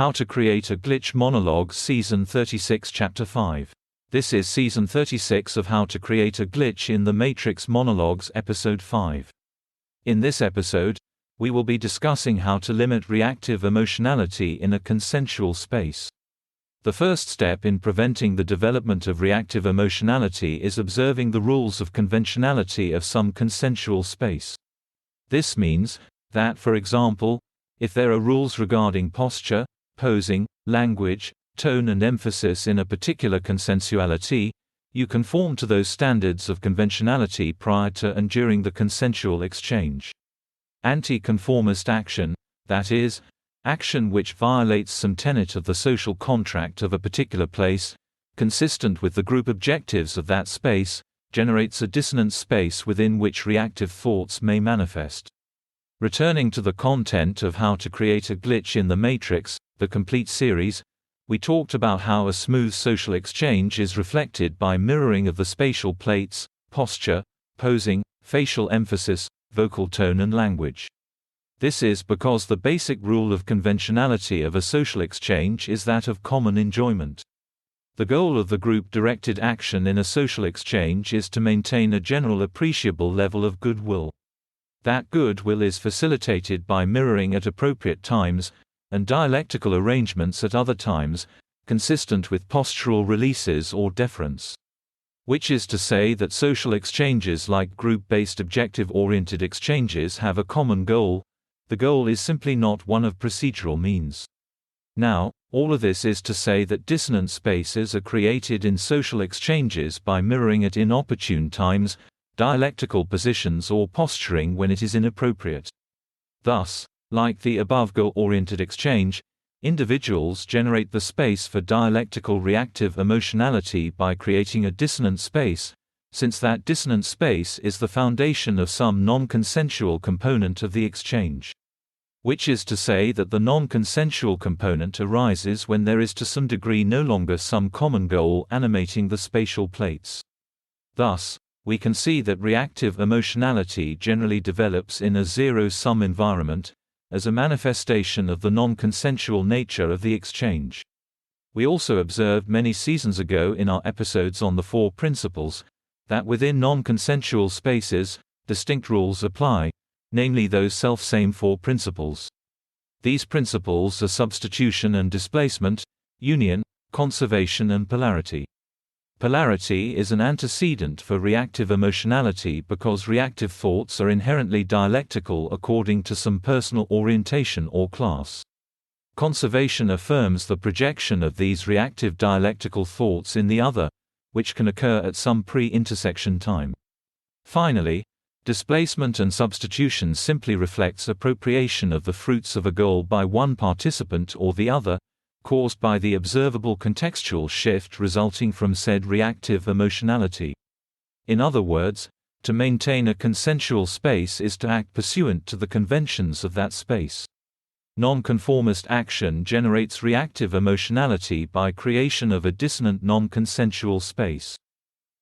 How to Create a Glitch Monologues Season 36 Chapter 5. This is Season 36 of How to Create a Glitch in the Matrix Monologues Episode 5. In this episode, we will be discussing how to limit reactive emotionality in a consensual space. The first step in preventing the development of reactive emotionality is observing the rules of conventionality of some consensual space. This means that, for example, if there are rules regarding posture, posing, language, tone and emphasis in a particular consensuality, you conform to those standards of conventionality prior to and during the consensual exchange. Anti-conformist action, that is, action which violates some tenet of the social contract of a particular place, consistent with the group objectives of that space, generates a dissonant space within which reactive thoughts may manifest. Returning to the content of How to Create a Glitch in the Matrix, the complete series, we talked about how a smooth social exchange is reflected by mirroring of the spatial plates, posture, posing, facial emphasis, vocal tone and language. This is because the basic rule of conventionality of a social exchange is that of common enjoyment. The goal of the group-directed action in a social exchange is to maintain a general appreciable level of goodwill. That goodwill is facilitated by mirroring at appropriate times, and dialectical arrangements at other times, consistent with postural releases or deference. Which is to say that social exchanges like group-based objective-oriented exchanges have a common goal. The goal is simply not one of procedural means. Now, all of this is to say that dissonant spaces are created in social exchanges by mirroring at inopportune times, dialectical positions or posturing when it is inappropriate. Thus, like the above goal-oriented exchange, individuals generate the space for dialectical reactive emotionality by creating a dissonant space, since that dissonant space is the foundation of some non-consensual component of the exchange. Which is to say that the non-consensual component arises when there is to some degree no longer some common goal animating the spatial plates. Thus, we can see that reactive emotionality generally develops in a zero-sum environment, as a manifestation of the non-consensual nature of the exchange. We also observed many seasons ago in our episodes on the 4 principles, that within non-consensual spaces, distinct rules apply, namely those self-same 4 principles. These principles are substitution and displacement, union, conservation and polarity. Polarity is an antecedent for reactive emotionality because reactive thoughts are inherently dialectical according to some personal orientation or class. Conservation affirms the projection of these reactive dialectical thoughts in the other, which can occur at some pre-intersection time. Finally, displacement and substitution simply reflects appropriation of the fruits of a goal by one participant or the other, caused by the observable contextual shift resulting from said reactive emotionality. In other words, to maintain a consensual space is to act pursuant to the conventions of that space. Nonconformist action generates reactive emotionality by creation of a dissonant non-consensual space.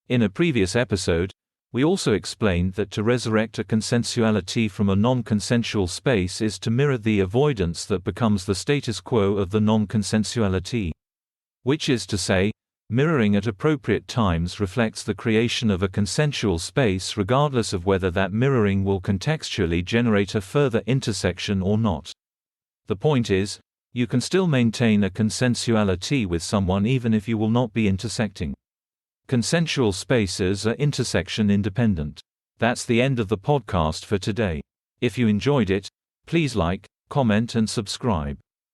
In a previous episode, we also explained that to resurrect a consensuality from a non-consensual space is to mirror the avoidance that becomes the status quo of the non-consensuality. Which is to say, mirroring at appropriate times reflects the creation of a consensual space regardless of whether that mirroring will contextually generate a further intersection or not. The point is, you can still maintain a consensuality with someone even if you will not be intersecting. Consensual spaces are intersection independent. That's the end of the podcast for today. If you enjoyed it, please like, comment and subscribe.